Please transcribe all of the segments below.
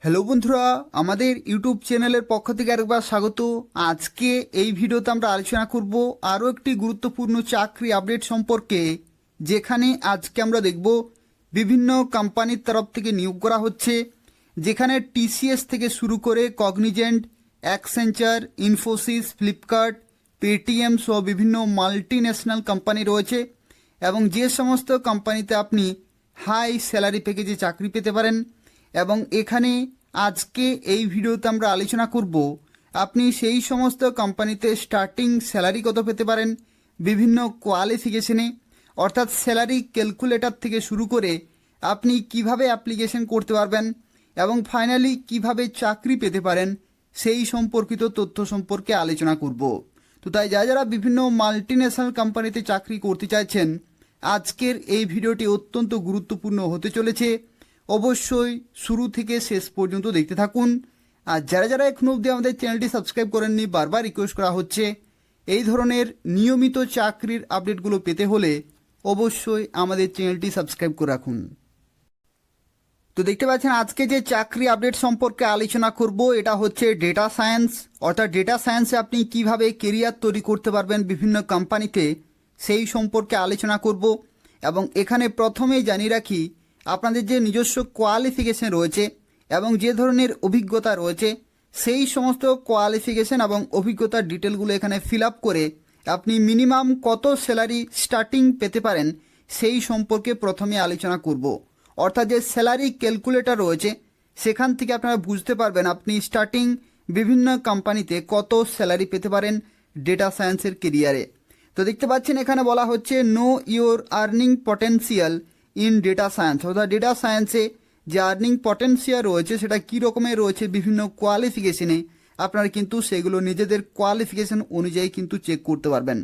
Hello বন্ধুরা, আমাদের YouTube চ্যানেলের পক্ষ থেকে আরেকবার স্বাগত। আজকে এই ভিডিওতে আমরা আলোচনা করব আরও একটি গুরুত্বপূর্ণ চাকরি আপডেট সম্পর্কে, যেখানে আজকে আমরা দেখব বিভিন্ন কোম্পানির তরফ থেকে নিয়োগ করা হচ্ছে, যেখানে টিসিএস থেকে শুরু করে Cognizant, Accenture, Infosys, Flipkart, Paytm সহ বিভিন্ন মাল্টি ন্যাশনাল কোম্পানি রয়েছে এবং যে সমস্ত কোম্পানিতে আপনি হাই স্যালারি প্যাকেজে চাকরি পেতে পারেন। এবং এখানে আজকে এই ভিডিওতে আমরা আলোচনা করব আপনি সেই সমস্ত কোম্পানিতে স্টার্টিং স্যালারি কত পেতে পারেন, বিভিন্ন কোয়ালিফিকেশনে অর্থাৎ স্যালারি ক্যালকুলেটর থেকে শুরু করে আপনি কিভাবে অ্যাপ্লিকেশন করতে পারবেন এবং ফাইনালি কিভাবে চাকরি পেতে পারেন সেই সম্পর্কিত তথ্য সম্পর্কে আলোচনা করব। তো তাই যারা বিভিন্ন মাল্টি ন্যাশনাল কোম্পানিতে চাকরি করতে চাইছেন, আজকের এই ভিডিওটি অত্যন্ত গুরুত্বপূর্ণ হতে চলেছে। অবশ্যই শুরু থেকে শেষ পর্যন্ত দেখতে থাকুন। আর যারা এখনো অবধি আমাদের চ্যানেলটি সাবস্ক্রাইব করেননি, বারবার রিকোয়েস্ট করা হচ্ছে এই ধরনের নিয়মিত চাকরির আপডেটগুলো পেতে হলে অবশ্যই আমাদের চ্যানেলটি সাবস্ক্রাইব করে রাখুন। তো দেখতে পাচ্ছেন আজকে যে চাকরি আপডেট সম্পর্কে আলোচনা করব এটা হচ্ছে ডেটা সায়েন্স। অর্থাৎ ডেটা সায়েন্সে আপনি কিভাবে কেরিয়ার তৈরি করতে পারবেন বিভিন্ন কোম্পানিতে সেই সম্পর্কে আলোচনা করব। এবং এখানে প্রথমেই জানিয়ে রাখি, আপনাদের যে নিজস্ব কোয়ালিফিকেশন রয়েছে এবং যে ধরনের অভিজ্ঞতা রয়েছে সেই সমস্ত কোয়ালিফিকেশন এবং অভিজ্ঞতার ডিটেলগুলো এখানে ফিল আপ করে আপনি মিনিমাম কত স্যালারি স্টার্টিং পেতে পারেন সেই সম্পর্কে প্রথমে আলোচনা করব। অর্থাৎ যে স্যালারি ক্যালকুলেটর রয়েছে সেখান থেকে আপনারা বুঝতে পারবেন আপনি স্টার্টিং বিভিন্ন কোম্পানিতে কত স্যালারি পেতে পারেন ডেটা সায়েন্সের কেরিয়ারে। তো দেখতে পাচ্ছেন এখানে বলা হচ্ছে know your earning potential in data science. অর্থাৎ ডেটা সায়েন্সে যে আর্নিং পটেন্সিয়াল রয়েছে সেটা কী রকমের রয়েছে বিভিন্ন কোয়ালিফিকেশনে আপনারা কিন্তু সেগুলো নিজেদের কোয়ালিফিকেশন অনুযায়ী কিন্তু চেক করতে পারবেন।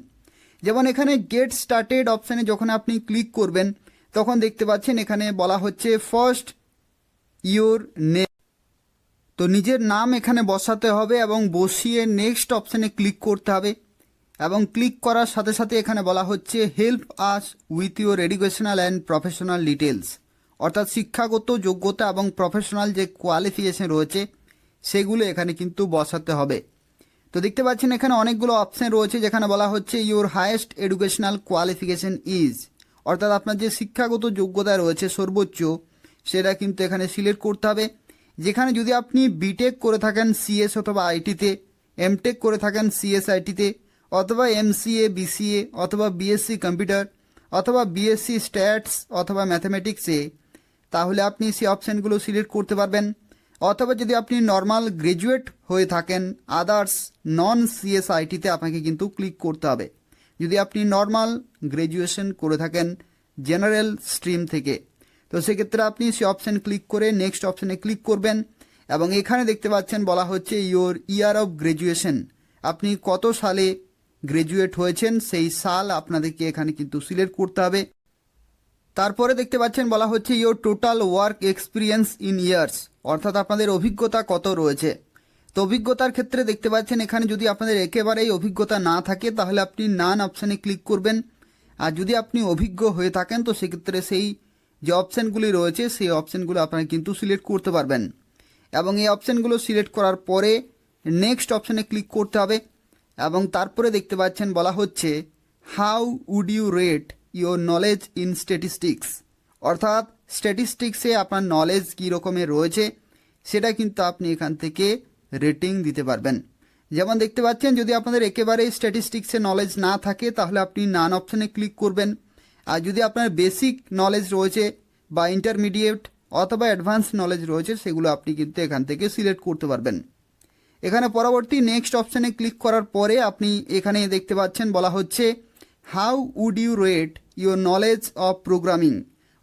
যেমন এখানে গেট স্টার্টেড অপশানে যখন আপনি ক্লিক করবেন তখন দেখতে পাচ্ছেন এখানে বলা হচ্ছে ফার্স্ট ইওর নেম। তো নিজের নাম এখানে বসাতে হবে এবং বসিয়ে নেক্সট অপশানে ক্লিক করতে হবে। এবং ক্লিক করার সাথে সাথে এখানে বলা হচ্ছে help us with your educational and professional details. অর্থাৎ শিক্ষাগত যোগ্যতা এবং প্রফেশনাল যে কোয়ালিফিকেশন রয়েছে সেগুলো এখানে কিন্তু বসাতে হবে। তো দেখতে পাচ্ছেন এখানে অনেকগুলো অপশান রয়েছে, যেখানে বলা হচ্ছে your highest educational qualification is. অর্থাৎ আপনার যে শিক্ষাগত যোগ্যতা রয়েছে সর্বোচ্চ সেটা কিন্তু এখানে সিলেক্ট করতে হবে। যেখানে যদি আপনি বিটেক করে থাকেন সিএস অথবা আইটিতে, এমটেক করে থাকেন সিএসআইটিতে, অথবা এমসিএ, বিসিএ অথবা বিএসসি কম্পিউটার অথবা বিএসসি স্ট্যাটস অথবা ম্যাথামেটিক্সে, তাহলে আপনি সেই অপশানগুলো সিলেক্ট করতে পারবেন। অথবা যদি আপনি নর্মাল গ্র্যাজুয়েট হয়ে থাকেন আদার্স নন সিএসআইটিতে আপনাকে কিন্তু ক্লিক করতে হবে। যদি আপনি নর্মাল গ্র্যাজুয়েশন করে থাকেন জেনারেল স্ট্রিম থেকে, তো সেক্ষেত্রে আপনি সেই অপশান ক্লিক করে নেক্সট অপশানে ক্লিক করবেন। এবং এখানে দেখতে পাচ্ছেন বলা হচ্ছে ইওর ইয়ার অফ গ্র্যাজুয়েশন। আপনি কত সালে গ্র্যাজুয়েট হয়েছেন সেই সাল আপনাদেরকে এখানে কিন্তু সিলেক্ট করতে হবে। তারপরে দেখতে পাচ্ছেন বলা হচ্ছে your total work experience in years. অর্থাৎ আপনাদের অভিজ্ঞতা কত রয়েছে। তো অভিজ্ঞতার ক্ষেত্রে দেখতে পাচ্ছেন এখানে যদি আপনাদের একেবারেই অভিজ্ঞতা না থাকে তাহলে আপনি নান অপশানে ক্লিক করবেন। আর যদি আপনি অভিজ্ঞ হয়ে থাকেন তো সেক্ষেত্রে সেই যে অপশানগুলি রয়েছে সেই অপশানগুলো আপনারা কিন্তু সিলেক্ট করতে পারবেন। এবং এই অপশানগুলো সিলেক্ট করার পরে নেক্সট অপশানে ক্লিক করতে হবে। এবং তারপরে দেখতে পাচ্ছেন বলা হচ্ছে how would you rate your knowledge in statistics. অর্থাৎ স্ট্যাটিস্টিক্সে আপনার নলেজ কী রকমের রয়েছে সেটা কিন্তু আপনি এখান থেকে রেটিং দিতে পারবেন। যেমন দেখতে পাচ্ছেন যদি আপনাদের একেবারেই স্ট্যাটিস্টিক্সে নলেজ না থাকে তাহলে আপনি নান অপশানে ক্লিক করবেন। আর যদি আপনার বেসিক নলেজ রয়েছে বা ইন্টারমিডিয়েট অথবা অ্যাডভান্স নলেজ রয়েছে সেগুলো আপনি কিন্তু এখান থেকে সিলেক্ট করতে পারবেন। এখানে পরবর্তী নেক্সট অপশানে ক্লিক করার পরে আপনি এখানে দেখতে পাচ্ছেন বলা হচ্ছে how would you rate your knowledge of programming.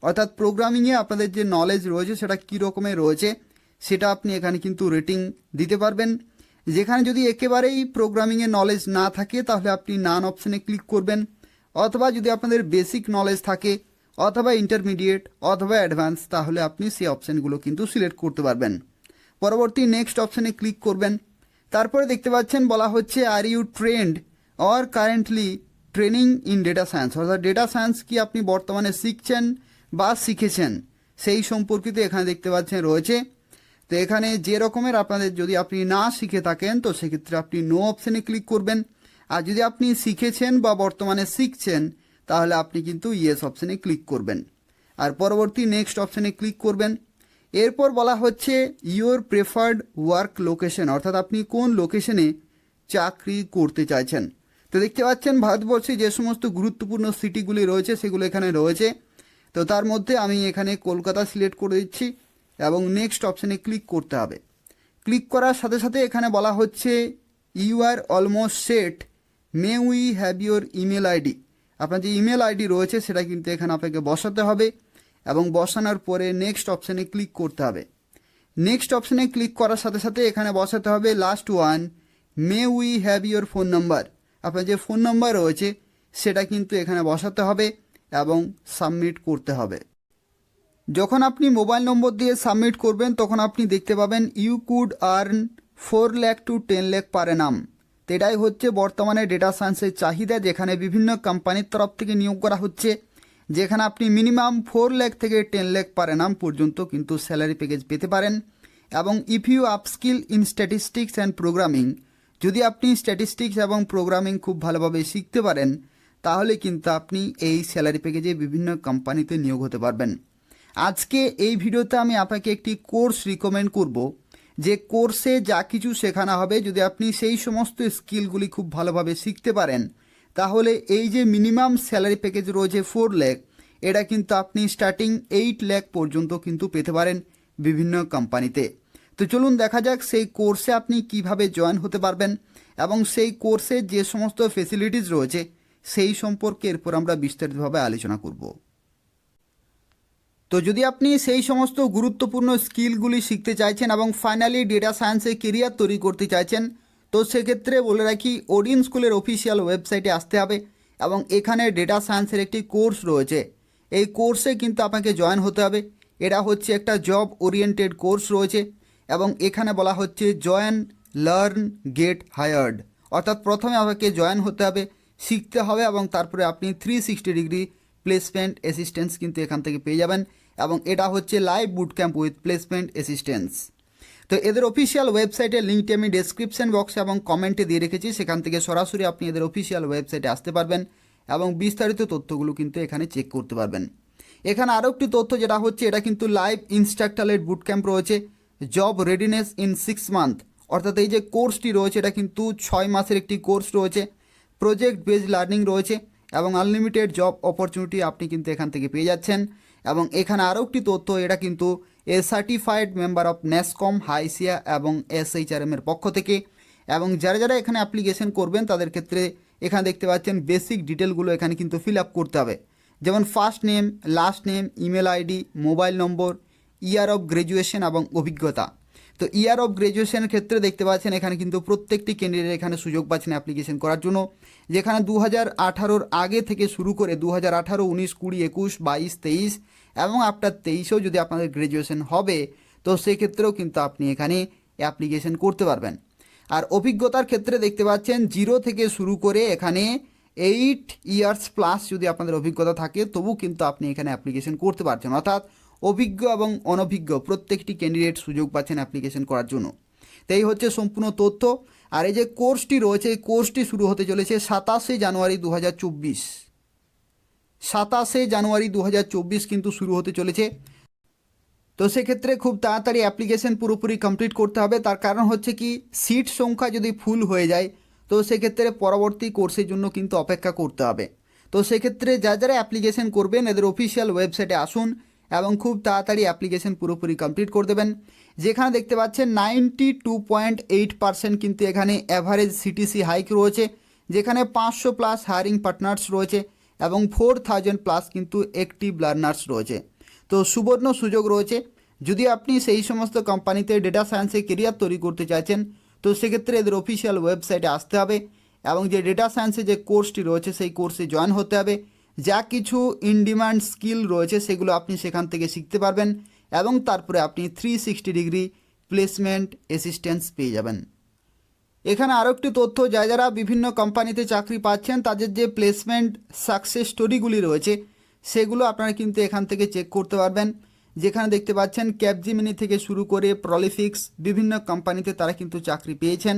অর্থাৎ প্রোগ্রামিংয়ে আপনাদের যে নলেজ রয়েছে সেটা কী রকমের রয়েছে সেটা আপনি এখানে কিন্তু রেটিং দিতে পারবেন। যেখানে যদি একেবারেই প্রোগ্রামিংয়ে নলেজ না থাকে তাহলে আপনি নান অপশানে ক্লিক করবেন। অথবা যদি আপনাদের বেসিক নলেজ থাকে অথবা ইন্টারমিডিয়েট অথবা অ্যাডভান্স তাহলে আপনি সেই অপশানগুলো কিন্তু সিলেক্ট করতে পারবেন। পরবর্তী নেক্সট অপশানে ক্লিক করবেন। তারপরে দেখতে পাচ্ছেন বলা হচ্ছে are you trained or currently training in data science. অর্থাৎ ডেটা সায়েন্স কি আপনি বর্তমানে শিখছেন বা শিখেছেন সেই সম্পর্কিত এখানে দেখতে পাচ্ছেন রয়েছে। তো তো এখানে যে রকমের আপনাদের যদি আপনি না শিখে থাকেন তো সেক্ষেত্রে আপনি নো অপশানে ক্লিক করবেন, আর যদি আপনি শিখেছেন বা বর্তমানে শিখছেন তাহলে আপনি কিন্তু ইয়েস অপশানে ক্লিক করবেন, আর পরবর্তী নেক্সট অপশানে ক্লিক করবেন। এরপর বলা হচ্ছে ইওর প্রেফার্ড ওয়ার্ক লোকেশন, অর্থাৎ আপনি কোন লোকেশনে চাকরি করতে চাইছেন। তো দেখতে পাচ্ছেন ভারতবর্ষে যে সমস্ত গুরুত্বপূর্ণ সিটিগুলি রয়েছে সেগুলো এখানে রয়েছে। তো তার মধ্যে আমি এখানে কলকাতা সিলেক্ট করে দিচ্ছি এবং নেক্সট অপশানে ক্লিক করতে হবে। ক্লিক করার সাথে সাথে এখানে বলা হচ্ছে you are almost set, may we have your email ID. আপনার যে ইমেল আইডি রয়েছে সেটা কিন্তু এখানে আপনাকে বসাতে হবে এবং বসানোর পরে নেক্সট অপশানে ক্লিক করতে হবে। নেক্সট অপশানে ক্লিক করার সাথে সাথে এখানে বসাতে হবে last one, May we have your phone number. আপনার যে ফোন নাম্বার রয়েছে সেটা কিন্তু এখানে বসাতে হবে এবং সাবমিট করতে হবে। যখন আপনি মোবাইল নম্বর দিয়ে সাবমিট করবেন তখন আপনি দেখতে পাবেন you could earn 4 lakh to 10 lakh per annum. তো এটাই হচ্ছে বর্তমানে ডেটা সায়েন্সের চাহিদা, যেখানে বিভিন্ন কোম্পানির তরফ থেকে নিয়োগ করা হচ্ছে, যেখানে আপনি মিনিমাম 4 লাখ থেকে 10 লাখ পার অ্যানাম পর্যন্ত কিন্তু স্যালারি প্যাকেজ পেতে পারেন। এবং if you upskill in statistics and programming, যদি আপনি স্ট্যাটিস্টিক্স এবং প্রোগ্রামিং খুব ভালোভাবে শিখতে পারেন তাহলে কিন্তু আপনি এই স্যালারি প্যাকেজে বিভিন্ন কোম্পানিতে নিয়োগ হতে পারবেন। আজকে এই ভিডিওতে আমি আপনাকে একটি কোর্স রিকমেন্ড করব, যে কোর্সে যা কিছু শেখানো হবে যদি আপনি সেই সমস্ত স্কিলগুলি খুব ভালোভাবে শিখতে পারেন তাহলে এই যে মিনিমাম স্যালারি প্যাকেজ রয়েছে 4 লাখ, এটা কিন্তু আপনি স্টার্টিং 8 লাখ পর্যন্ত কিন্তু পেতে পারেন বিভিন্ন কোম্পানিতে। তো চলুন দেখা যাক সেই কোর্সে আপনি কিভাবে জয়েন হতে পারবেন এবং সেই কোর্সে যে সমস্ত ফেসিলিটিস রয়েছে সেই সম্পর্কে এরপর আমরা বিস্তারিতভাবে আলোচনা করব। তো যদি আপনি সেই সমস্ত গুরুত্বপূর্ণ স্কিলগুলি শিখতে চাইছেন এবং ফাইনালি ডেটা সায়েন্সে কেরিয়ার তৈরি করতে চাইছেন তো সেক্ষেত্রে বলে রাখি ওডিন স্কুলের অফিসিয়াল ওয়েবসাইটে আসতে হবে এবং এখানে ডেটা সায়েন্সের একটি কোর্স রয়েছে। এই কোর্সে কিন্তু আপনাকে জয়েন হতে হবে। এটা হচ্ছে একটা জব ওরিয়েন্টেড কোর্স রয়েছে এবং এখানে বলা হচ্ছে জয়েন, লার্ন, গেট হায়ার্ড, অর্থাৎ প্রথমে আপনাকে জয়েন হতে হবে, শিখতে হবে এবং তারপরে আপনি 360 ডিগ্রি প্লেসমেন্ট অ্যাসিস্ট্যান্স কিন্তু এখান থেকে পেয়ে যাবেন এবং এটা হচ্ছে live boot camp with placement assistance. তো এদের অফিসিয়াল ওয়েবসাইটের লিঙ্কটি আমি ডেসক্রিপশন বক্সে এবং কমেন্টে দিয়ে রেখেছি, সেখান থেকে সরাসরি আপনি এদের অফিসিয়াল ওয়েবসাইটে আসতে পারবেন এবং বিস্তারিত তথ্যগুলো কিন্তু এখানে চেক করতে পারবেন। এখানে আরও একটি তথ্য যেটা হচ্ছে এটা কিন্তু লাইভ ইনস্ট্রাক্টর-লেড বুট ক্যাম্প রয়েছে, জব রেডিনেস ইন 6 মান্থ, অর্থাৎ এই যে কোর্সটি রয়েছে এটা কিন্তু 6 মাসের একটি কোর্স রয়েছে, প্রজেক্ট বেসড লার্নিং রয়েছে এবং আনলিমিটেড জব অপরচুনিটি আপনি কিন্তু এখান থেকে পেয়ে যাচ্ছেন। এবং এখানে আরও একটি তথ্য, এটা কিন্তু a certified member of NASSCOM, HYSEA এবং SHRM-এর পক্ষ থেকে। এবং যারা যারা এখানে অ্যাপ্লিকেশন করবেন তাদের ক্ষেত্রে এখানে দেখতে পাচ্ছেন বেসিক ডিটেলগুলো এখানে কিন্তু ফিল আপ করতে হবে, যেমন first name, last name, email ID, mobile number, year of graduation এবং অভিজ্ঞতা। তো ইয়ার অফ গ্র্যাজুয়েশনের ক্ষেত্রে দেখতে পাচ্ছেন এখানে কিন্তু প্রত্যেকটি ক্যান্ডিডেট এখানে সুযোগ পাচ্ছেন অ্যাপ্লিকেশন করার জন্য, যেখানে 2018-র আগে থেকে শুরু করে 2018, 19, 20, 21, 22, 23 এবং আফটার 23-এও যদি আপনাদের গ্র্যাজুয়েশন হবে তো সেক্ষেত্রেও কিন্তু আপনি এখানে অ্যাপ্লিকেশন করতে পারবেন। আর অভিজ্ঞতার ক্ষেত্রে দেখতে পাচ্ছেন 0 থেকে শুরু করে এখানে 8 ইয়ার্স প্লাস যদি আপনাদের অভিজ্ঞতা থাকে তবু কিন্তু আপনি এখানে অ্যাপ্লিকেশন করতে পারছেন, অর্থাৎ অভিজ্ঞ এবং অনভিজ্ঞ প্রত্যেকটি ক্যান্ডিডেট সুযোগ পাচ্ছেন অ্যাপ্লিকেশন করার জন্য। তো এই হচ্ছে সম্পূর্ণ তথ্য। আর এই যে কোর্সটি রয়েছে এই কোর্সটি শুরু হতে চলেছে 27 জানুয়ারি 2024, 27 জানুয়ারি 2024 কিন্তু শুরু হতে চলেছে। তো সেক্ষেত্রে খুব তাড়াতাড়ি অ্যাপ্লিকেশন পুরোপুরি কমপ্লিট করতে হবে, তার কারণ হচ্ছে কি সিট সংখ্যা যদি ফুল হয়ে যায় তো সেক্ষেত্রে পরবর্তী কোর্সের জন্য কিন্তু অপেক্ষা করতে হবে। তো সেক্ষেত্রে যারা অ্যাপ্লিকেশন করবেন এদের অফিসিয়াল ওয়েবসাইটে আসুন এবং খুব তাড়াতাড়ি অ্যাপ্লিকেশন পুরোপুরি কমপ্লিট করে দেবেন। যেখানে দেখতে পাচ্ছেন 92.8% কিন্তু এখানে অ্যাভারেজ সিটিসি হাইক রয়েছে, যেখানে 500 প্লাস হায়ারিং পার্টনার্স রয়েছে এবং 4000 প্লাস কিন্তু অ্যাক্টিভ লার্নার্স রয়েছে। তো সুবর্ণ সুযোগ রয়েছে, যদি আপনি সেই সমস্ত কোম্পানিতে ডেটা সায়েন্সে কেরিয়ার তৈরি করতে চাইছেন তো সেক্ষেত্রে এদের অফিসিয়াল ওয়েবসাইটে আসতে হবে এবং যে ডেটা সায়েন্সে যে কোর্সটি রয়েছে সেই কোর্সে জয়েন হতে হবে। যা কিছু ইন ডিমান্ড স্কিল রয়েছে সেগুলো আপনি সেখান থেকে শিখতে পারবেন এবং তারপরে আপনি 360 ডিগ্রি প্লেসমেন্ট অ্যাসিস্ট্যান্স পেয়ে যাবেন। এখানে আরও একটি তথ্য, যারা বিভিন্ন কোম্পানিতে চাকরি পাচ্ছেন তাদের যে প্লেসমেন্ট সাকসেস স্টোরিগুলি রয়েছে সেগুলো আপনারা কিন্তু এখান থেকে চেক করতে পারবেন। যেখানে দেখতে পাচ্ছেন ক্যাপজিমিনি থেকে শুরু করে প্রলিফিক্স বিভিন্ন কোম্পানিতে তারা কিন্তু চাকরি পেয়েছেন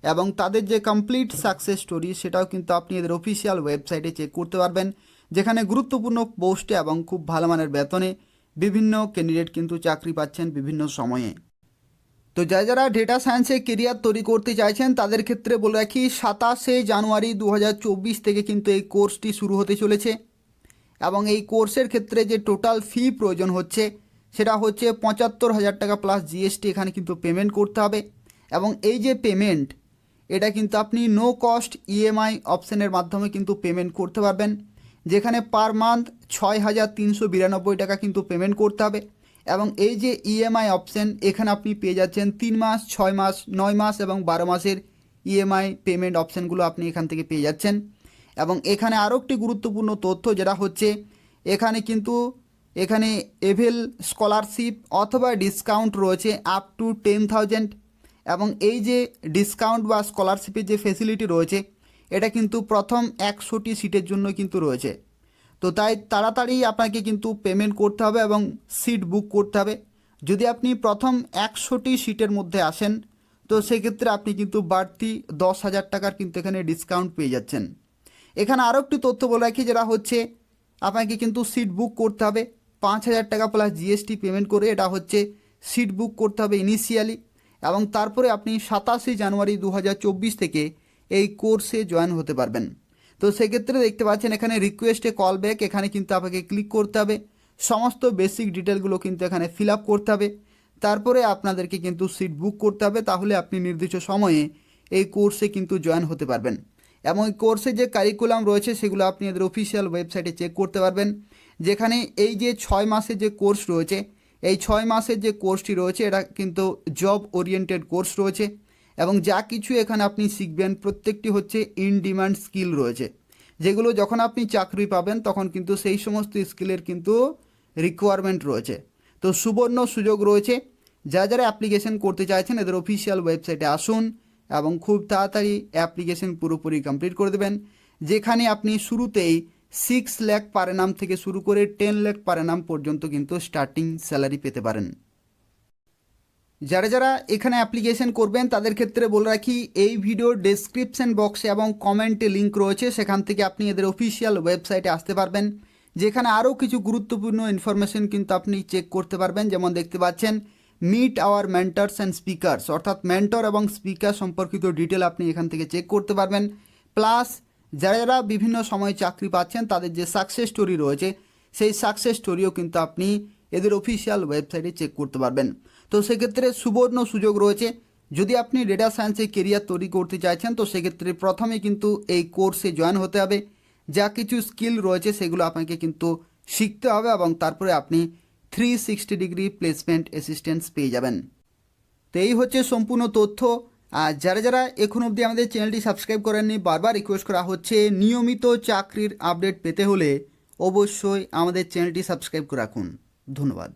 এবং তাদের যে কমপ্লিট সাকসেস স্টোরি সেটাও কিন্তু আপনি এদের অফিসিয়াল ওয়েবসাইটে চেক করতে পারবেন, যেখানে গুরুত্বপূর্ণ পোস্টে এবং খুব ভালো মানের বেতনে বিভিন্ন ক্যান্ডিডেট কিন্তু চাকরি পাচ্ছেন বিভিন্ন সময়ে। তো যারা ডেটা সায়েন্সে কেরিয়ার তৈরি করতে চাইছেন তাদের ক্ষেত্রে বলে রাখি 27শে জানুয়ারি 2024 থেকে কিন্তু এই কোর্সটি শুরু হতে চলেছে এবং এই কোর্সের ক্ষেত্রে যে টোটাল ফি প্রয়োজন হচ্ছে সেটা হচ্ছে 75,000 টাকা প্লাস জিএসটি এখানে কিন্তু পেমেন্ট করতে হবে এবং এই যে পেমেন্ট এটা কিন্তু আপনি নো কস্ট ইএমআই অপশানের মাধ্যমে কিন্তু পেমেন্ট করতে পারবেন, যেখানে পার মান্থ 6,392 টাকা কিন্তু পেমেন্ট করতে হবে এবং এই যে ইএমআই অপশান এখানে আপনি পেয়ে যাচ্ছেন 3 মাস, 6 মাস, 9 মাস এবং 12 মাসের ইএমআই পেমেন্ট অপশানগুলো আপনি এখান থেকে পেয়ে যাচ্ছেন। এবং এখানে আরও একটি গুরুত্বপূর্ণ তথ্য যেটা হচ্ছে এখানে এভেল স্কলারশিপ অথবা ডিসকাউন্ট রয়েছে আপ টু 10,000 এবং এই যে ডিসকাউন্ট বা স্কলারশিপের যে ফেসিলিটি রয়েছে এটা কিন্তু প্রথম 100টি সিটের জন্য কিন্তু রয়েছে। তো তাই তাড়াতাড়ি আপনাকে কিন্তু পেমেন্ট করতে হবে এবং সিট বুক করতে হবে। যদি আপনি প্রথম 100টি সিটের মধ্যে আসেন তো সেক্ষেত্রে আপনি কিন্তু বাড়তি 10,000 টাকার কিন্তু এখানে ডিসকাউন্ট পেয়ে যাচ্ছেন। এখানে আরও একটি তথ্য বলে রাখি যেটা হচ্ছে আপনাকে কিন্তু সিট বুক করতে হবে 5,000 টাকা প্লাস জিএসটি পেমেন্ট করে, এটা হচ্ছে সিট বুক করতে হবে ইনিশিয়ালি এবং তারপরে আপনি 27শে জানুয়ারি 2024 থেকে এই কোর্সে জয়েন হতে পারবেন। তো সেক্ষেত্রে দেখতে পাচ্ছেন এখানে রিকোয়েস্টে কল ব্যাক, এখানে কিন্তু আপনাকে ক্লিক করতে হবে, সমস্ত বেসিক ডিটেলগুলো কিন্তু এখানে ফিল আপ করতে হবে, তারপরে আপনাদেরকে কিন্তু সিট বুক করতে হবে, তাহলে আপনি নির্দিষ্ট সময়ে এই কোর্সে কিন্তু জয়েন হতে পারবেন। এবং এই কোর্সে যে কারিকুলাম রয়েছে সেগুলো আপনি এদের অফিসিয়াল ওয়েবসাইটে চেক করতে পারবেন, যেখানে এই যে 6 মাসের যে কোর্স রয়েছে এই 6 মাসের যে কোর্সটি রয়েছে এটা কিন্তু জব ওরিয়েন্টেড কোর্স রয়েছে এবং যা কিছু এখানে আপনি শিখবেন প্রত্যেকটি হচ্ছে ইন ডিমান্ড স্কিল রয়েছে, যেগুলো যখন আপনি চাকরি পাবেন তখন কিন্তু সেই সমস্ত স্কিলের কিন্তু রিকোয়ারমেন্ট রয়েছে। তো সুবর্ণ সুযোগ রয়েছে, যারা অ্যাপ্লিকেশন করতে চাইছেন এদের অফিসিয়াল ওয়েবসাইটে আসুন এবং খুব তাড়াতাড়ি অ্যাপ্লিকেশন পুরোপুরি কমপ্লিট করে দেবেন, যেখানে আপনি শুরুতেই 6 লাখ পার অ্যানাম থেকে শুরু করে 10 লাখ পার অ্যানাম পর্যন্ত কিন্তু স্টার্টিং স্যালারি পেতে পারেন। যারা এখানে অ্যাপ্লিকেশন করবেন তাদের ক্ষেত্রে বলে রাখি এই ভিডিওর ডেসক্রিপশন বক্সে এবং কমেন্টে লিঙ্ক রয়েছে, সেখান থেকে আপনি এদের অফিসিয়াল ওয়েবসাইটে আসতে পারবেন, যেখানে আরও কিছু গুরুত্বপূর্ণ ইনফরমেশন কিন্তু আপনি চেক করতে পারবেন। যেমন দেখতে পাচ্ছেন meet our mentors and speakers, অর্থাৎ মেন্টর এবং স্পিকার সম্পর্কিত ডিটেল আপনি এখান থেকে চেক করতে পারবেন। প্লাস যারা বিভিন্ন সময় চাকরি পাচ্ছেন তাদের যে সাকসেস স্টোরি রয়েছে সেই সাকসেস স্টোরিও কিন্তু আপনি এদের অফিসিয়াল ওয়েবসাইটে চেক করতে পারবেন। তো সেক্ষেত্রে সুবর্ণ সুযোগ রয়েছে, যদি আপনি ডেটা সায়েন্সে কেরিয়ার তৈরি করতে চাইছেন তো সেক্ষেত্রে প্রথমে কিন্তু এই কোর্সে জয়েন হতে হবে, যা কিছু স্কিল রয়েছে সেগুলো আপনাকে কিন্তু শিখতে হবে এবং তারপরে আপনি 360 ডিগ্রি প্লেসমেন্ট অ্যাসিস্ট্যান্স পেয়ে যাবেন। তো এই হচ্ছে সম্পূর্ণ তথ্য। আর যারা এখন অবধি আমাদের চ্যানেলটি সাবস্ক্রাইব করেননি বারবার রিকোয়েস্ট করা হচ্ছে, নিয়মিত চাকরির আপডেট পেতে হলে অবশ্যই আমাদের চ্যানেলটি সাবস্ক্রাইব করে রাখুন। ধন্যবাদ।